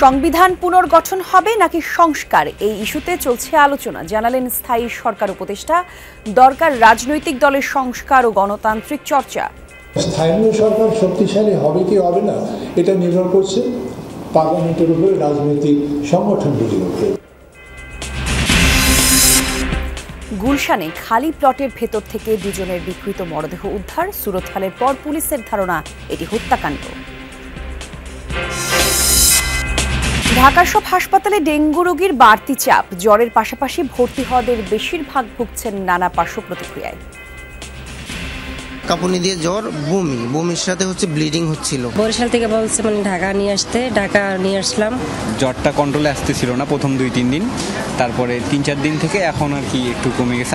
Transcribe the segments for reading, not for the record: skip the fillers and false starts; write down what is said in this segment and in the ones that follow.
সংবিধান পুনর্গঠন হবে নাকি সংস্কার, এই ইস্যুতে চলছে আলোচনা, জানালেন স্থায়ী সরকার উপদেষ্টা। দরকার রাজনৈতিক দলের সংস্কার ও গণতান্ত্রিক চর্চা। স্থানীয় সরকার শক্তিশালী হবে কি হবে না এটা নির্ভর করছে পার্লামেন্টের উপরে, রাজনৈতিক সংগঠনগুলির উপরে। গুলশানে খালি প্লটের ভেতর থেকে দুজনের বিকৃত মরদেহ উদ্ধার। সুরতহালের পর পুলিশের ধারণা এটি হত্যাকাণ্ড। ঢাকার সব হাসপাতালে ডেঙ্গু রোগীর বাড়তি চাপ, জ্বরের পাশাপাশি ভর্তি হওয়াদের বেশিরভাগ ভুগছেন নানা পার্শ্ব প্রতিক্রিয়ায়। কাঁপুনি দিয়ে জ্বর, বমির সাথে ব্লিডিং হচ্ছিল। বরিশাল থেকে বলছে ঢাকা নিয়ে আসতে, ঢাকা নিয়ে আসলাম। জ্বরটা কন্ট্রোলে আসতেছিল না প্রথম 2-3 দিন, তারপরে 3-4 দিন থেকে এখন আর কি একটু কমে গেছে।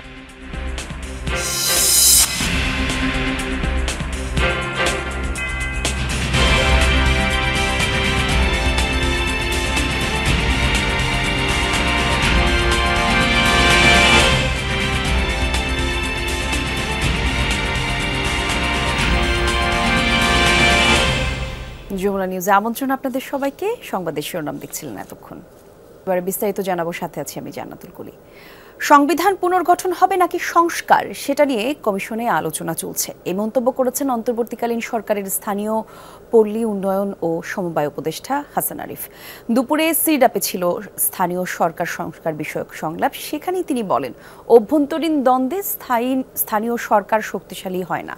যমুনা নিউজে আমন্ত্রণ আপনাদের সবাইকে। সংবাদের শিরোনাম দেখছিলেন এতক্ষণ, এবারে বিস্তারিত জানাবো। সাথে আছি আমি জান্নাতুল কুলি। সংবিধান পুনর্গঠন হবে নাকি সংস্কার, সেটা নিয়ে কমিশনে আলোচনা চলছে, এই মন্তব্য করেছেন অন্তর্বর্তীকালীন সরকারের স্থানীয় পল্লী উন্নয়ন ও সমবায় উপদেষ্টা হাসান আরিফ। দুপুরে সিডাপে ছিল স্থানীয় সরকার সংস্কার বিষয়ক সংলাপ, সেখানেই তিনি বলেন, অভ্যন্তরীণ দ্বন্দ্বে স্থানীয় সরকার শক্তিশালী হয় না।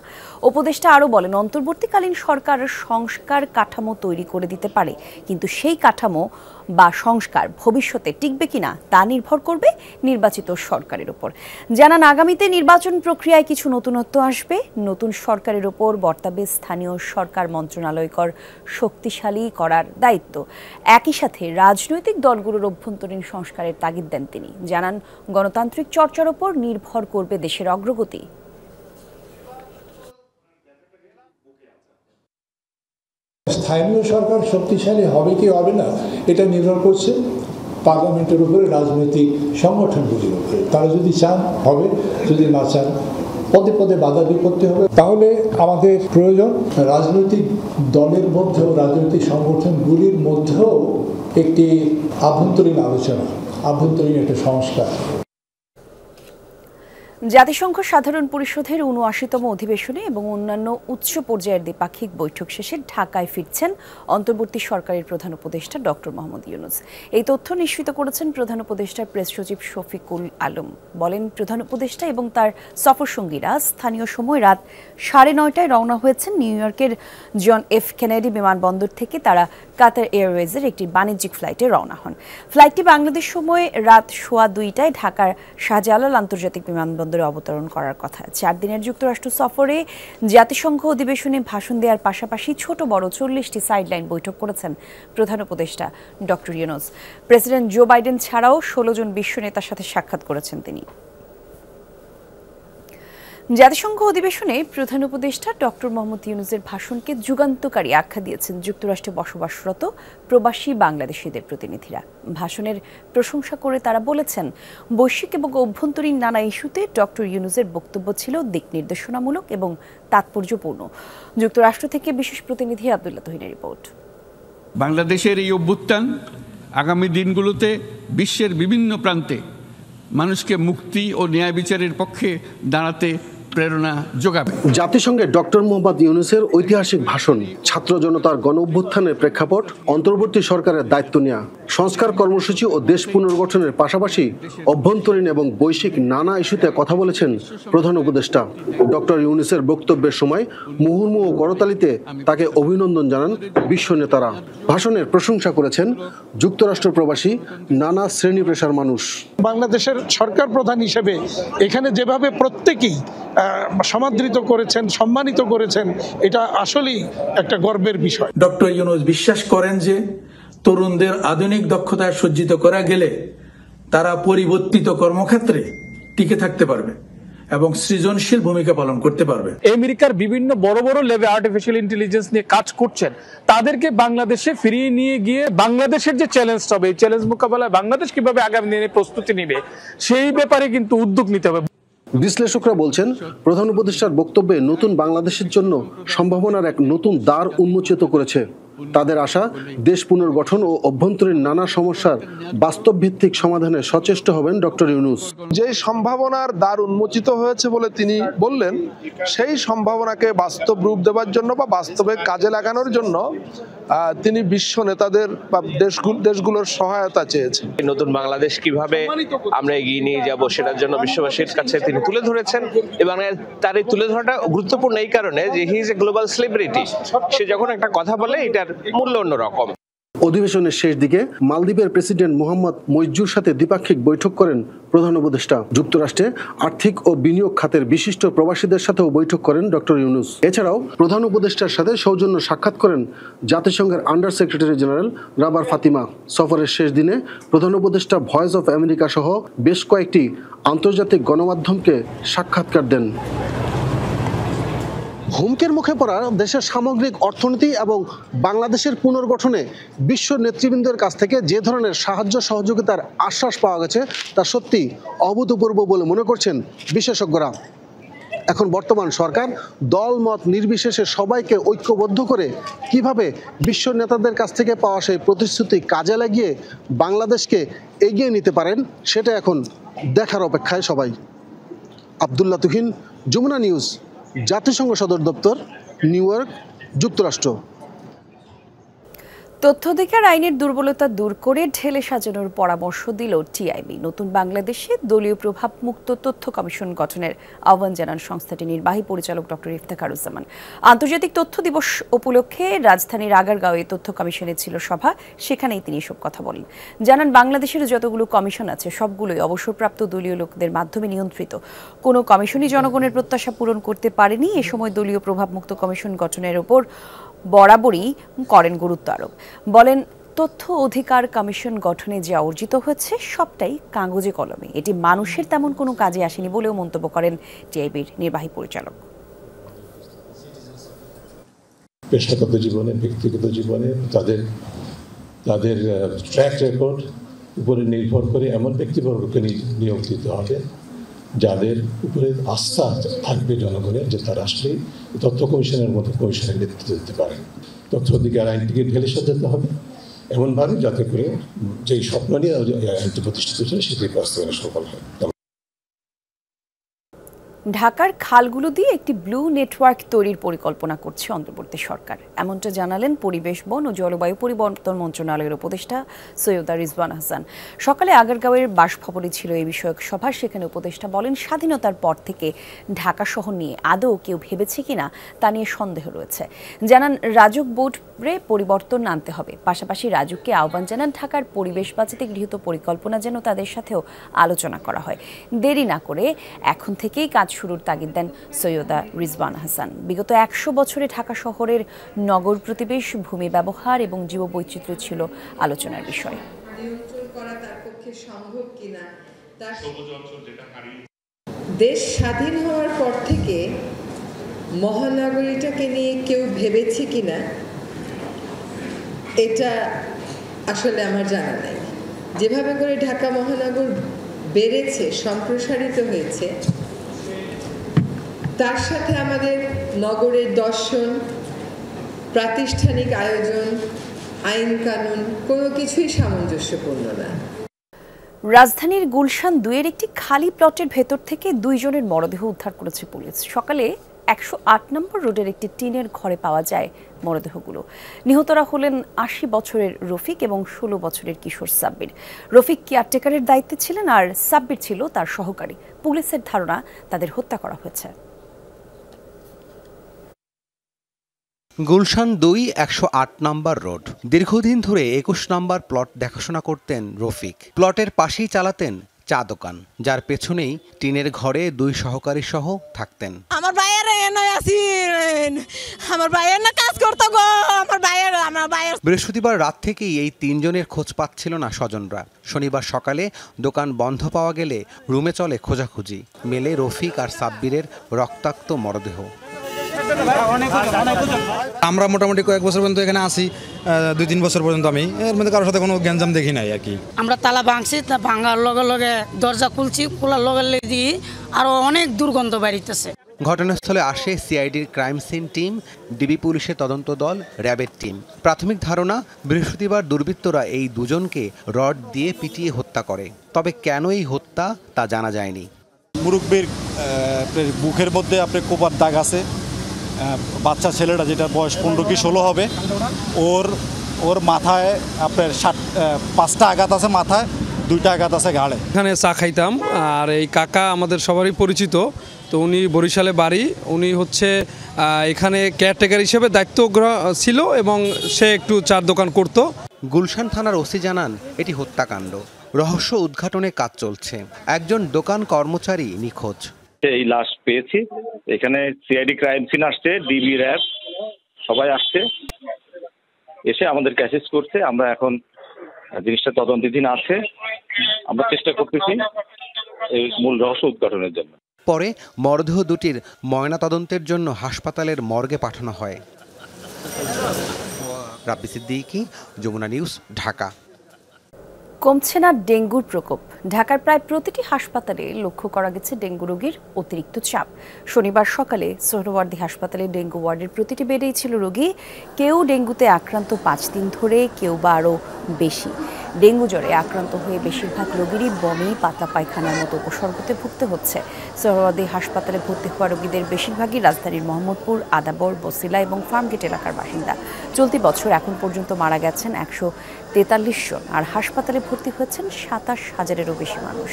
উপদেষ্টা আরও বলেন, অন্তর্বর্তীকালীন সরকার সংস্কার কাঠামো তৈরি করে দিতে পারে, কিন্তু সেই কাঠামো বা সংস্কার ভবিষ্যতে টিকবে কিনা তা নির্ভর করবে নির্বাচিত সরকারের উপর। জানান, আগামীতে নির্বাচন প্রক্রিয়ায় কিছু নতুনত্ব আসবে। নতুন সরকারের উপর বর্তাবে স্থানীয় সরকার মন্ত্রণালয়কর শক্তিশালী করার দায়িত্ব। একই সাথে রাজনৈতিক দলগুলোর অভ্যন্তরীণ সংস্কারের তাগিদ দেন তিনি। জানান, গণতান্ত্রিক চর্চার উপর নির্ভর করবে দেশের অগ্রগতি। স্থানীয় সরকার শক্তিশালী হবে কি হবে না এটা নির্ভর করছে পার্লামেন্টের উপরে, রাজনৈতিক সংগঠনগুলির উপরে। তারা যদি চান হবে, যদি না চান পদে পদে বাধা বিপত্তি হবে। তাহলে আমাদের প্রয়োজন রাজনৈতিক দলের মধ্যেও, রাজনৈতিক সংগঠনগুলির মধ্যেও একটি আভ্যন্তরীণ আলোচনা, আভ্যন্তরীণ একটা সংস্কার। জাতিসংঘ সাধারণ পরিষদের ৭৯তম অধিবেশনে এবং অন্যান্য উচ্চ পর্যায়ের দ্বিপাক্ষিক বৈঠক শেষে ঢাকায় ফিরছেন অন্তর্বর্তী সরকারের প্রধান উপদেষ্টা ডক্টর মোহাম্মদ ইউনূস। এই তথ্য নিশ্চিত করেছেন প্রধান উপদেষ্টার প্রেস সচিব শফিকুল আলম। বলেন, প্রধান উপদেষ্টা এবং তার সফরসঙ্গীরা স্থানীয় সময় রাত ৯:৩০টায় রওনা হয়েছেন নিউ ইয়র্কের জন এফ কেনেডি বিমানবন্দর থেকে। তারা কাতার এয়ারওয়েজের একটি বাণিজ্যিক ফ্লাইটে রওনা হন। ফ্লাইটটি বাংলাদেশ সময় রাত ২:১৫টায় ঢাকার শাহজালাল আন্তর্জাতিক বিমানবন্দর অবতরণ করার কথা। 4 দিনের যুক্তরাষ্ট্র সফরে জাতিসংঘ অধিবেশনে ভাষণ দেওয়ার পাশাপাশি ছোট বড় ৪০টি সাইডলাইন বৈঠক করেছেন প্রধান উপদেষ্টা doctor Yunus. President Joe Biden ছাড়াও ১৬ জন বিশ্ব নেতার সাথে সাক্ষাৎ করেছেন তিনি। জাতিসংঘ অধিবেশনে প্রধান উপদেষ্টা ডক্টর মোহাম্মদ ইউনূসের ভাষণকে যুগান্তকারী আখ্যা দিয়েছেন যুক্তরাষ্ট্রে বসবাসরত প্রবাসী বাংলাদেশিদের প্রতিনিধিরা। ভাষণের প্রশংসা করে তারা বলেছেন, বৈশ্বিক এবং অভ্যন্তরীণ নানা ইস্যুতে ডক্টর ইউনূসের বক্তব্য ছিল দিক নির্দেশনামূলক এবং তাৎপর্যপূর্ণ। যুক্তরাষ্ট্র থেকে বিশেষ প্রতিনিধি আব্দুল্লাহ তহিনের রিপোর্ট। বাংলাদেশের এই অভ্যুত্থান আগামী দিনগুলোতে বিশ্বের বিভিন্ন প্রান্তে মানুষকে মুক্তি ও ন্যায় বিচারের পক্ষে দাঁড়াতে প্রেরণা যোগাবে। জাতিসংঘে ডক্টর মোহাম্মদ ইউনূসের ঐতিহাসিক ভাষণ, ছাত্র জনতার গণ অভ্যুত্থানের প্রেক্ষাপট, অন্তর্বর্তী সরকারের দায়িত্ব নেওয়া, সংস্কার কর্মসূচি ও দেশ পুনর্গঠনের পাশাপাশি অভ্যন্তরীণ এবং বৈশ্বিক নানা ইস্যুতে কথা বলেছেন প্রধান উপদেষ্টা। ডক্টর ইউনূসের বক্তব্যের সময় মুহুর্মুহু করতালিতে তাকে অভিনন্দন জানান বিশ্ব নেতারা। ভাষণের প্রশংসা করেছেন যুক্তরাষ্ট্র প্রবাসী নানা শ্রেণী পেশার মানুষ। বাংলাদেশের সরকার প্রধান হিসেবে এখানে যেভাবে প্রত্যেকেই সমাদৃত করেছেন, সম্মানিত করেছেন, এটা আসলেই একটা গর্বের বিষয়। ডক্টর ইউনূস বিশ্বাস করেন যে তরুণদের আধুনিক দক্ষতায় সজ্জিত করা গেলে তারা পরিবর্তিত কর্মক্ষেত্রে টিকে থাকতে পারবে এবং সৃজনশীল ভূমিকা পালন করতে পারবে। আমেরিকার বিভিন্ন বড় বড় লেভেলে আর্টিফিশিয়াল ইন্টেলিজেন্স নিয়ে কাজ করছেন, তাদেরকে বাংলাদেশে ফিরিয়ে নিয়ে গিয়ে বাংলাদেশের যে চ্যালেঞ্জ হবে, এই চ্যালেঞ্জ মোকাবেলায় বাংলাদেশ কিভাবে আগামী দিনে প্রস্তুতি নেবে, সেই ব্যাপারে কিন্তু উদ্যোগ নিতে হবে। বিশ্লেষকরা বলছেন, প্রধান উপদেষ্টার বক্তব্যে নতুন বাংলাদেশের জন্য সম্ভাবনার এক নতুন দ্বার উন্মোচিত করেছে। তাদের আশা দেশ পুনর্গঠন ও অভ্যন্তরীণ নানা সমস্যার বাস্তব ভিত্তিক সমাধানে সচেষ্ট হবেন ডক্টর ইউনূস। যে সম্ভাবনার দ্বার উন্মোচিত হয়েছে বলে তিনি বললেন, সেই সম্ভাবনাকে বাস্তব রূপ দেওয়ার জন্য বা বাস্তবে কাজে লাগানোর জন্য তিনি বিশ্ব নেতাদের বা দেশগুলোর সহায়তা চেয়েছেন। নতুন বাংলাদেশ কিভাবে আমরা এগিয়ে নিয়ে যাব সেটার জন্য বিশ্ববাসীর কাছে তিনি তুলে ধরেছেন, এবং তার এই তুলে ধরাটা গুরুত্বপূর্ণ এই কারণে যে he is a global celebrity. সে যখন একটা কথা বলে এটার মূল্য অন্যরকম। অধিবেশনের শেষ দিকে মালদ্বীপের প্রেসিডেন্ট মোহাম্মদ মইজুর সাথে দ্বিপাক্ষিক বৈঠক করেন প্রধান উপদেষ্টা। যুক্তরাষ্ট্রে আর্থিক ও বিনিয়োগ খাতের বিশিষ্ট প্রবাসীদের সাথেও বৈঠক করেন ডক্টর ইউনূস। এছাড়াও প্রধান উপদেষ্টার সাথে সৌজন্য সাক্ষাৎ করেন জাতিসংঘের under secretary general rubber Fatima. সফরের শেষ দিনে প্রধান উপদেষ্টা ভয়েস অফ আমেরিকা সহ বেশ কয়েকটি আন্তর্জাতিক গণমাধ্যমকে সাক্ষাৎকার দেন। হুমকির মুখে পড়া দেশের সামগ্রিক অর্থনীতি এবং বাংলাদেশের পুনর্গঠনে বিশ্ব নেতৃবৃন্দের কাছ থেকে যে ধরনের সাহায্য সহযোগিতার আশ্বাস পাওয়া গেছে তা সত্যি অভূতপূর্ব বলে মনে করছেন বিশেষজ্ঞরা। এখন বর্তমান সরকার দল মত নির্বিশেষে সবাইকে ঐক্যবদ্ধ করে কিভাবে বিশ্ব নেতাদের কাছ থেকে পাওয়া সেই প্রতিশ্রুতি কাজে লাগিয়ে বাংলাদেশকে এগিয়ে নিতে পারেন সেটা এখন দেখার অপেক্ষায় সবাই। আব্দুল্লাহ তুহিন, যমুনা নিউজ, জাতিসংঘ সদর দপ্তর, নিউ ইয়র্ক, যুক্তরাষ্ট্র। তথ্যাধিকার আইনের দুর্বলতা দূর করে ঢেলে সাজানোর পরামর্শ দিল টিআইবি। নতুন বাংলাদেশে দলীয় প্রভাব মুক্ত তথ্য কমিশন গঠনের আহ্বান জানান সংস্থাটির নির্বাহী পরিচালক ডক্টর ইফতেখারুজ্জামান। আন্তর্জাতিক তথ্য দিবস উপলক্ষে রাজধানীর আগারগাঁওয়ে তথ্য কমিশনের ছিল সভা, সেখানেই তিনি এসব কথা বলেন। জানান, বাংলাদেশের যতগুলো কমিশন আছে সবগুলোই অবসরপ্রাপ্ত দলীয় লোকদের মাধ্যমে নিয়ন্ত্রিত। কোনো কমিশনই জনগণের প্রত্যাশা পূরণ করতে পারেনি। এ সময় দলীয় প্রভাব মুক্ত কমিশন গঠনের ওপর বরাবরই করেন গুরুত্ব আরোপ। বলেন, তথ্য অধিকার কমিশন গঠনে যা অর্জিত হয়েছে সবটাই কাগজে কলমে, এটি মানুষের তেমন কোনো কাজে আসেনি বলেও মন্তব্য করেন টিআইবির নির্বাহী পরিচালক। পেশাগত জীবনে, ব্যক্তিগত জীবনে তাদের ট্র্যাক রেকর্ড উপরে নির্ভর করে এমন ব্যক্তিবর্গকে নিয়োগ দিতে হবে যাদের উপরে আস্থা থাকবে জনগণের, যে তারা আসলেই তথ্য কমিশনের মতো কমিশনের নেতৃত্ব দিতে পারে। তথ্য অধিকার আইনটিকে ঢেলে সাজাতে হবে এমনভাবে যাতে করে যেই স্বপ্ন নিয়ে আইনটি প্রতিষ্ঠিত ছিল সেটি বাস্তবায়নে সফল হয়। ঢাকার খালগুলো দিয়ে একটি ব্লু নেটওয়ার্ক তৈরির পরিকল্পনা করছে অন্তর্বর্তী সরকার, এমনটা জানালেন পরিবেশ, বন ও জলবায়ু পরিবর্তন মন্ত্রণালয়ের উপদেষ্টা সৈয়দা রিজওয়ান হাসান। সকালে আগারগাঁওয়ের বাসভবনে ছিল এই বিষয়ক সভা। সেখানে উপদেষ্টা বলেন, স্বাধীনতার পর থেকে ঢাকা শহর নিয়ে আদৌ কেউ ভেবেছে কিনা তা নিয়ে সন্দেহ রয়েছে। জানান, রাজুক বোর্ডে পরিবর্তন আনতে হবে। পাশাপাশি রাজুককে আহ্বান জানান ঢাকার পরিবেশ বাঁচাতে গৃহীত পরিকল্পনা যেন তাদের সাথেও আলোচনা করা হয়। দেরি না করে এখন থেকেই কাজ শুরুর তাগিদ দেন সৈয়দা রিজওয়ান হাসান। বিগত ১০০ বছরে ঢাকা শহরের নগর প্রতিবেশ, ভূমি ব্যবহার এবং জীববৈচিত্র্য ছিল আলোচনার বিষয়। দেশ স্বাধীন হওয়ার পর থেকে মহানগরীটাকে নিয়ে কেউ ভেবেছে কিনা এটা আসলে আমার জানা নাই। যেভাবে করে ঢাকা মহানগর বেড়েছে, সম্প্রসারিত হয়েছে, তার সাথে আমাদের নগরের দর্শন, প্রাতিষ্ঠানিক আয়োজন, আইন কানুন কোনো কিছুই সামঞ্জস্যপূর্ণ না। রাজধানীর গুলশান ২-এর একটি খালি প্লটের ভেতর থেকে ২ জনের মরদেহ উদ্ধার করেছে পুলিশ। সকালে ১০৮ নম্বর রোডের একটি টিনের ঘরে পাওয়া যায় মরদেহগুলো। নিহতরা হলেন ৮০ বছরের রফিক এবং ১৬ বছরের কিশোর সাব্বির। রফিক কেয়ারটেকারের দায়িত্বে ছিলেন আর সাব্বির ছিল তার সহকারী। পুলিশের ধারণা তাদের হত্যা করা হয়েছে। গুলশান ২ ১০৮ নম্বর রোড। দীর্ঘদিন ধরে ২১ নম্বর প্লট দেখাশোনা করতেন রফিক। প্লটের পাশেই চালাতেন চা দোকান, যার পেছনেই টিনের ঘরে ২ সহকারী সহ থাকতেন। আমার ভাইয়ের না কাজ করতে গো, আমার ভাইয়ের। বৃহস্পতিবার রাত থেকেই এই ৩ জনের খোঁজ পাচ্ছিল না স্বজনরা। শনিবার সকালে দোকান বন্ধ পাওয়া গেলে রুমে চলে খোঁজাখুঁজি। মেলে রফিক আর সাব্বিরের রক্তাক্ত মরদেহ। আমরা মোটামুটি কয়েক বছর পর্যন্ত এখানে আসি, ২-৩ বছর পর্যন্ত আমি এর মধ্যে কারোর সাথে কোনো গ্যাঞ্জাম দেখি নাই আর কি। আমরা তালা ভাঙছি, ভাঙার লগে লগে দরজা খুলছি, খোলার লগে দিয়ে আরো অনেক দুর্গন্ধ বাড়িতেছে। ঘটনাস্থলে আসে সিআইডির ক্রাইম সিন টিম, ডিবি পুলিশের তদন্ত দল, র্যাবের টিম। প্রাথমিক ধারণা, বৃহস্পতিবার দুর্বৃত্তরা এই দুজনকে রড দিয়ে পিটিয়ে হত্যা করে। তবে কেন এই হত্যা তা জানা যায়নি। মুরব্বির বুকের মধ্যে আপনার কোপার দাগ আছে। বাচ্চা ছেলেটা, যেটার বয়স 15 কি 16 হবে, ওর মাথায় আপনার 5টা আঘাত আছে, মাথায় 2টা আঘাত আছে ঘাড়ে। এখানে চা খাইতাম, আর এই কাকা আমাদের সবারই পরিচিত। তো উনি বরিশালে বাড়ি, উনি হচ্ছে এখানে কেয়ারটেকার হিসেবে দায়িত্ব ছিল এবং সে একটু চার দোকান করত। গুলশান থানার ওসি জানান, এটি হত্যাকাণ্ড। রহস্য উদ্ঘাটনে কাজ চলছে। একজন দোকান কর্মচারী নিখোঁজ। এই লাশ পেয়েছি, এখানে সিআইডি ক্রাইম সিন আসছে, ডিবি র্যাব সবাই আসছে, এসে আমাদের অ্যাসিস্ট করছে। আমরা এখন জিনিসটা তদন্তাধীন আছে, আমরা চেষ্টা করতেছি এই মূল রহস্য উদ্ঘাটনের জন্য। পরে মরদেহ দুটির ময়নাতদন্তের জন্য হাসপাতালের মর্গে পাঠানো হয়। রাব্বি সিদ্দিকী, যমুনা নিউজ, ঢাকা। কমছে না ডেঙ্গুর প্রকোপ। ঢাকার প্রায় প্রতিটি হাসপাতালে লক্ষ্য করা গেছে ডেঙ্গু রোগীর অতিরিক্ত চাপ। শনিবার সকালে সোহরাওয়ার্দী হাসপাতালে ডেঙ্গু ওয়ার্ডের প্রতিটি বেডেই ছিল রোগী। কেউ ডেঙ্গুতে আক্রান্ত 5 দিন ধরে, কেউ বা আরও বেশি। ডেঙ্গু জ্বরে আক্রান্ত হয়ে বেশিরভাগ রোগীরই বমি, পাতলা পায়খানার মতো উপসর্গতে ভুগতে হচ্ছে। সোহরাওয়ার্দী হাসপাতালে ভর্তি হওয়া রোগীদের বেশিরভাগই রাজধানীর মোহাম্মদপুর, আদাবর, বসিলা এবং ফার্মগেট এলাকার বাসিন্দা। চলতি বছর এখন পর্যন্ত মারা গেছেন 143 জন, আর হাসপাতালে ভর্তি হয়েছেন 27,000-এরও বেশি মানুষ।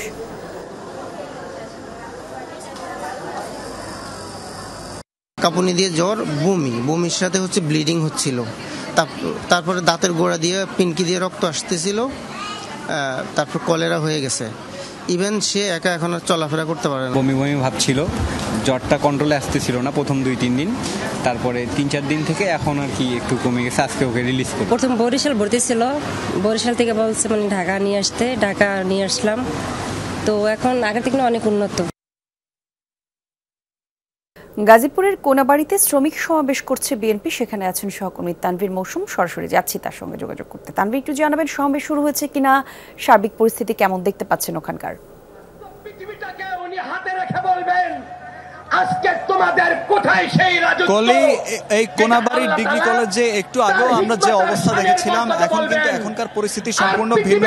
কাঁপুনি দিয়ে জ্বর, বমির সাথে হচ্ছে ব্লিডিং হচ্ছিল। তারপরে দাঁতের গোড়া দিয়ে পিনকি দিয়ে রক্ত আসতেছিল। তারপর কলেরা হয়ে গেছে। ইভেন সে একা এখন আর চলাফেরা করতে পারে না। বমি ভাব ছিল, জ্বরটা কন্ট্রোলে আসতেছিল না প্রথম 2-3 দিন। তারপরে 3-4 দিন থেকে এখন আর কি একটু কমে গেছে। আজকে ওকে রিলিজ করব। প্রথম বরিশাল ভর্তি ছিল, বরিশাল থেকে বলছে মানে ঢাকা নিয়ে আসতে, ঢাকা নিয়ে আসলাম। তো এখন আগের থেকে অনেক উন্নত। গাজীপুরের কোনাবাড়িতে শ্রমিক সমাবেশ করছে বিএনপি। সেখানে আছেন সহকর্মী তানভীর মৌসুম। সরাসরি যাচ্ছি তার সঙ্গে যোগাযোগ করতে। তানভীর, একটু জানাবেন সমাবেশ শুরু হয়েছে কিনা, সার্বিক পরিস্থিতি কেমন দেখতে পাচ্ছেন ওখানকার? পৃথিবীটাকে উনি হাতে রেখে বলবেন, আজকে তোমাদের কোথায় সেই রাজত্ব? কলি, এই কোনাবাড়ি ডিগ্রি কলেজে একটু আগেও আমরা যে অবস্থা দেখেছিলাম, এখন কিন্তু এখনকার পরিস্থিতি সম্পূর্ণ ভিন্ন।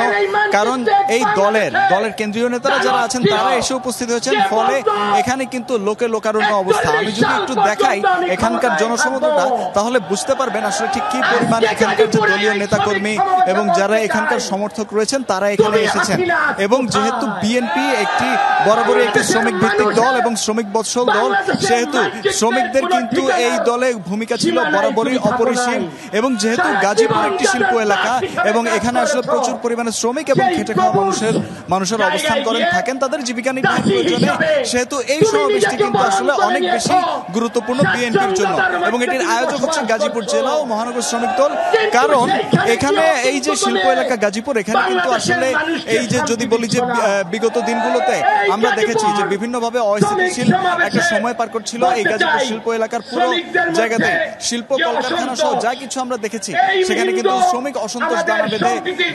কারণ এই দলের কেন্দ্রীয় নেতারা যারা আছেন তারা এসে উপস্থিত হয়েছেন, ফলে এখানে কিন্তু লোকে লোকারণ্য অবস্থা। আমি যদি একটু দেখাই এখানকার জনসমুদ্রটা, তাহলে বুঝতে পারবেন আসলে ঠিক কি পরিমাণ এখানকার যে দলীয় নেতাকর্মী এবং যারা এখানকার সমর্থক রয়েছেন তারা এখানে এসেছেন। এবং যেহেতু বিএনপি একটি বরাবরই একটি শ্রমিক ভিত্তিক দল এবং শ্রমিক বৎসল দল, সেহেতু শ্রমিকদের কিন্তু এই দলে ভূমিকা ছিল বরাবরই অপরিসীম। এবং যেহেতু গাজীপুর একটি শিল্প এলাকা এবং এখানে আসলে প্রচুর পরিমাণে শ্রমিক এবং খেটে খাওয়া মানুষের অবস্থান করেন থাকেন তাদের জীবিকা নির্বাহের প্রয়োজনে, সেহেতু এই সমাবেশটি কিন্তু আসলে অনেক বেশি গুরুত্বপূর্ণ বিএনপির জন্য। এবং এটির আয়োজক হচ্ছে গাজীপুর জেলা ও মহানগর শ্রমিক দল। কারণ এখানে এই যে শিল্প এলাকা গাজীপুর, এখানে কিন্তু আসলে এই যে যদি বলি যে বিগত দিনগুলোতে আমরা দেখেছি যে বিভিন্নভাবে অস্থিতিশীল একটা সময় পার করছিল এই গাজীপুর শিল্প এলাকার পুরো জায়গাতে। শিল্প কলকারখানা সহ যা কিছু আমরা দেখেছি, সেখানে কিন্তু শ্রমিক অসন্তোষ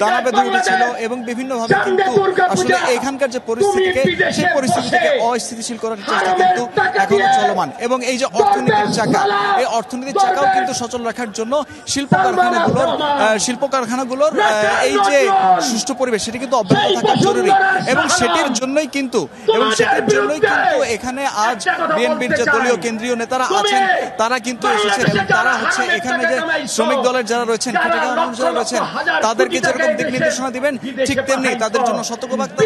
দানা বেঁধে উঠেছিল এবং বিভিন্নভাবে কিন্তু আসলে এখানকার যে পরিস্থিতিকে, সেই পরিস্থিতি থেকে অস্থিতিশীল করার চেষ্টা কিন্তু এখনো চলমান। এবং এই যে অর্থনীতির চাকা, এই অর্থনীতির চাকাও কিন্তু সচল রাখার জন্য শিল্প কারখানাগুলোর এই যে সুষ্ঠু পরিবেশ, সেটি কিন্তু অব্যাহত থাকা জরুরি। এবং সেটির জন্যই কিন্তু এখানে আজ বিএনপির যে দলীয় কেন্দ্রীয় নেতারা আছেন তারা কিন্তু এসেছেন। এবং তারা হচ্ছে এখানে যে শ্রমিক দলের যারা রয়েছেন, খেটে খাওয়া মানুষ যারা রয়েছেন, তাদেরকে যেরকম দিক নির্দেশনা দিবেন, ঠিক তেমনি তাদের জন্য সতর্কবার্তা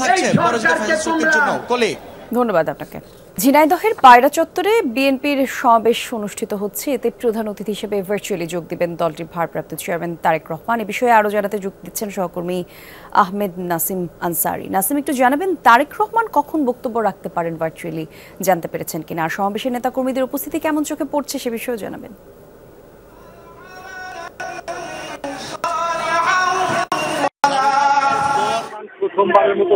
থাকছে পরাজিত ফ্যাসিস্ট শক্তির জন্য। কলি, ধন্যবাদ আপনাকে। ঝিনাইদহের পায়রা চত্বরে বিএনপির সমাবেশ অনুষ্ঠিত হচ্ছে। এতে প্রধান অতিথি হিসেবে ভার্চুয়ালি যোগ দিবেন দলটির ভারপ্রাপ্ত চেয়ারম্যান তারেক রহমান। এ বিষয়ে আরো জানাতে যোগ দিচ্ছেন সহকর্মী আহমেদ নাসিম আনসারি। নাসিম, একটু জানাবেন তারেক রহমান কখন বক্তব্য রাখতে পারেন, ভার্চুয়ালি জানতে পেরেছেন কিনা? আর সমাবেশের নেতাকর্মীদের উপস্থিতি কেমন চোখে পড়ছে সে বিষয়েও জানাবেন। প্রথমবারের মতো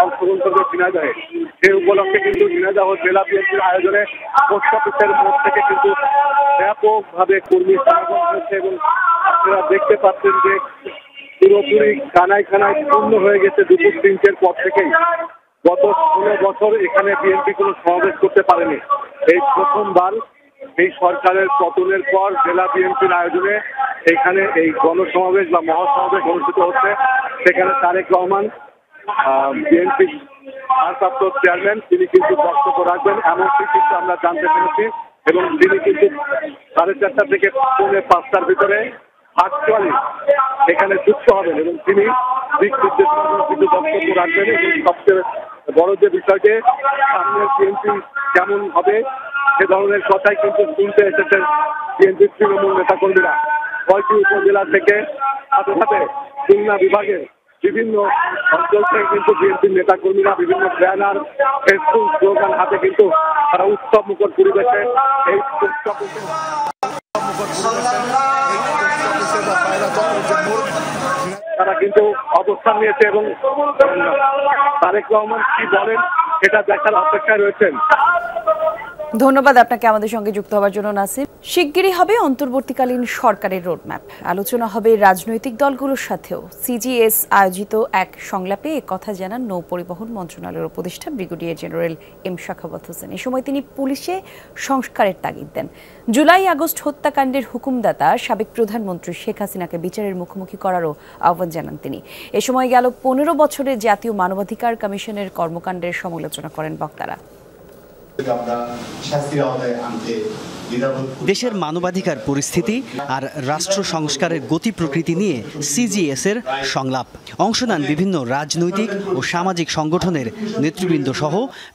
অংশগ্রহণ করবে ঝিনাইদহে। সেই উপলক্ষে কিন্তু ঝিনাইদহ জেলা বিএনপির আয়োজনে পোস্ট অফিসের মোড় থেকে কিন্তু ব্যাপকভাবে কর্মী সমাগম হয়েছে। এবং আপনারা দেখতে পাচ্ছেন যে পুরোপুরি খানায় পূর্ণ হয়ে গেছে দুপুর 3টের পর থেকেই। গত 16 বছর এখানে বিএনপি কোনো সমাবেশ করতে পারেনি। এই প্রথমবার এই সরকারের পতনের পর জেলা বিএনপির আয়োজনে এখানে এই গণসমাবেশ বা মহাসমাবেশ অনুষ্ঠিত হচ্ছে। সেখানে তারেক রহমান বিএনপির ভারপ্রাপ্ত চেয়ারম্যান তিনি কিন্তু বক্তব্য রাখবেন এমনকি কিন্তু আমরা জানতে পেরেছি, এবং তিনি কিন্তু 4:30 থেকে 4:45 ভিতরে ভার্চুয়ালি এখানে যুক্ত হবেন এবং তিনি দিক নির্দেশনা কিন্তু বক্তব্য রাখবেন। এবং সবচেয়ে বড় যে বিষয়টি সামনের বিএনপি কেমন হবে সে ধরনের কথাই কিন্তু শুনতে এসেছেন বিএনপির তৃণমূল নেতাকর্মীরা। 6টি উপজেলা থেকে সাথে সাথে খুলনা বিভাগের বিভিন্ন অঞ্চল থেকে কিন্তু বিএনপির নেতাকর্মীরা বিভিন্ন ব্যানার, ফেসবুক, স্লোগান হাতে কিন্তু তারা উৎসব মুখর পরিবেশে এই তারা কিন্তু অবস্থান নিয়েছে এবং তারেক রহমান কি বলেন সেটা দেখার অপেক্ষায় রয়েছেন। ধন্যবাদ আপনাকে আমাদের সঙ্গে যুক্ত হওয়ার জন্য নাসির। শিগগিরই হবে অন্তর্বর্তীকালীন সরকারের রোডম্যাপ, আলোচনা হবে রাজনৈতিক দলগুলোর সাথেও। সিজিএস আয়োজিত এক সংলাপে একথা জানান নৌ পরিবহন মন্ত্রণালয়ের উপদেষ্টা brigadier general M Sakhawat Hossain. এ সময় তিনি পুলিশে সংস্কারের তাগিদ দেন। জুলাই আগস্ট হত্যাকাণ্ডের হুকুমদাতা সাবেক প্রধানমন্ত্রী শেখ হাসিনাকে বিচারের মুখোমুখি করারও আহ্বান জানান তিনি। এ সময় গেল 15 বছরের জাতীয় মানবাধিকার কমিশনের কর্মকাণ্ডের সমালোচনা করেন বক্তারা। দেশের মানবাধিকার পরিস্থিতি আর রাষ্ট্র সংস্কারের গতি প্রকৃতি নিয়ে সিজিএস এর সংলাপ। অংশ নেন বিভিন্ন রাজনৈতিক ও সামাজিক সংগঠনের নেতৃবৃন্দ সহ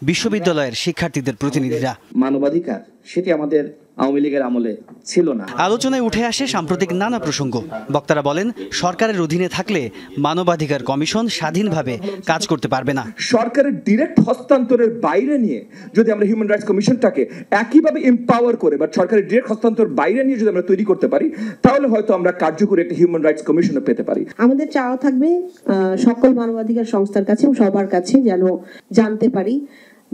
বিশ্ববিদ্যালয়ের শিক্ষার্থীদের প্রতিনিধিরা। মানবাধিকার সেটি আমাদের আওয়ামী লীগের আমলে ছিল না। আলোচনায় উঠে আসে সাম্প্রতিক নানা প্রসঙ্গ। বক্তারা বলেন, সরকারের অধীনে থাকলে মানবাধিকার কমিশন স্বাধীনভাবে কাজ করতে পারবে না। সরকারের ডিরেক্ট হস্তান্তরের বাইরে নিয়ে যদি আমরা হিউম্যান রাইটস কমিশনটাকে একইভাবে এম্পাওয়ার করে বা সরকারের ডিরেক্ট হস্তান্তর বাইরে নিয়ে যদি আমরা তৈরি করতে পারি, তাহলে হয়তো আমরা কার্যকরী একটা হিউম্যান রাইটস কমিশনও পেতে পারি। আমাদের চাওয়া থাকবে সকল মানবাধিকার সংস্থার কাছে এবং সবার কাছে যেন জানতে পারি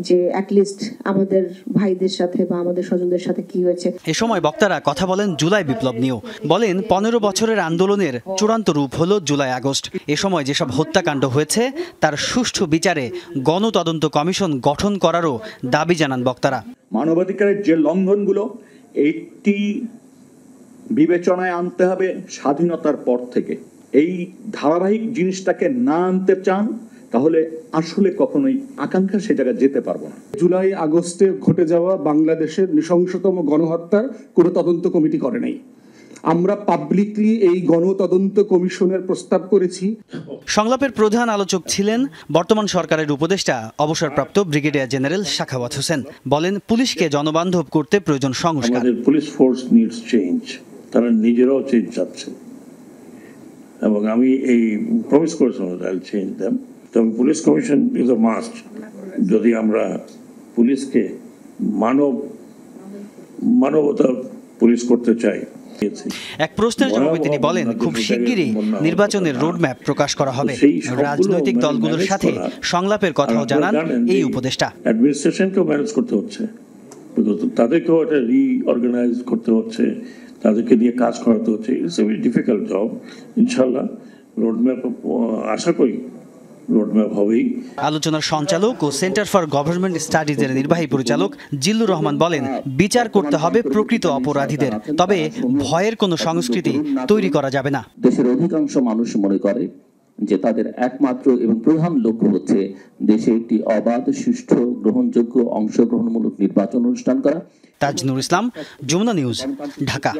যে অ্যাটলিস্ট আমাদের ভাইদের সাথে বা আমাদের স্বজনদের সাথে কি হয়েছে। এ সময় বক্তারা কথা বলেন জুলাই বিপ্লব নিয়েও। বলেন, 15 বছরের আন্দোলনের চূড়ান্ত রূপ হলো জুলাই আগস্ট। এ সময় যেসব হত্যাকাণ্ড হয়েছে তার সুষ্ঠু বিচারে গণতদন্ত কমিশন গঠন করারও দাবি জানান বক্তারা। মানবাধিকারের যে লঙ্ঘনগুলো এইটি বিবেচনায় আনতে হবে স্বাধীনতার পর থেকে। এই ধারাবাহিক জিনিসটাকে না আনতে চান তাহলে আসলে কখনোই আকাঙ্ক্ষা সে জায়গায় যেতে পারবো না। জুলাই আগস্টে ঘটে যাওয়া বাংলাদেশের নৃশংসতম গণহত্যার কোনো তদন্ত কমিটি করে নাই। আমরা পাবলিকলি এই গণতদন্ত কমিশনের প্রস্তাব করেছি। সংলাপের প্রধান আলোচক ছিলেন বর্তমান সরকারের উপদেষ্টা অবসরপ্রাপ্ত ব্রিগেডিয়ার জেনারেল সাখাওয়াত হোসেন। বলেন, পুলিশকে জনবান্ধব করতে প্রয়োজন সংস্কার। পুলিশ ফোর্স নিডস চেঞ্জ, তারা নিজেরাও চেঞ্জ চাচ্ছে এবং আমি এই প্রমিস করেছিলাম আইল চেঞ্জ দেম। তবে police commission is a must যদি আমরা পুলিশকে মানবতা পুলিশ করতে চাই। এক প্রশ্নের জবাবে তিনি বলেন, খুব শিগগিরই নির্বাচনের রোডম্যাপ প্রকাশ করা হবে। রাজনৈতিক দলগুলোর সাথে সংলাপের কথাও জানান এই উপদেষ্টা। অ্যাডমিনিস্ট্রেশনকেও ম্যানেজ করতে হচ্ছে, তাদেরকেও এটা রিঅর্গানাইজ করতে হচ্ছে, তাদেরকে দিয়ে কাজ করাতে হচ্ছে। It's a very difficult job. ইনশাল্লাহ রোডম্যাপ আশা করি রোডম্যাপ হবেই। আলোচনার সঞ্চালক ও সেন্টার ফর গভর্নমেন্ট স্টাডিজের নির্বাহী পরিচালক জিল্লুর রহমান বলেন, বিচার করতে হবে প্রকৃত অপরাধীদের, তবে ভয়ের কোনো সংস্কৃতি তৈরি করা যাবে না। দেশের অধিকাংশ মানুষ মনে করে যে তাদের একমাত্র এবং প্রধান লক্ষ্য হচ্ছে দেশে একটি অবাধ, সুষ্ঠু, গ্রহণযোগ্য, অংশগ্রহণমূলক নির্বাচন অনুষ্ঠান করা। তাজনুর ইসলাম, যমুনা নিউজ, ঢাকা।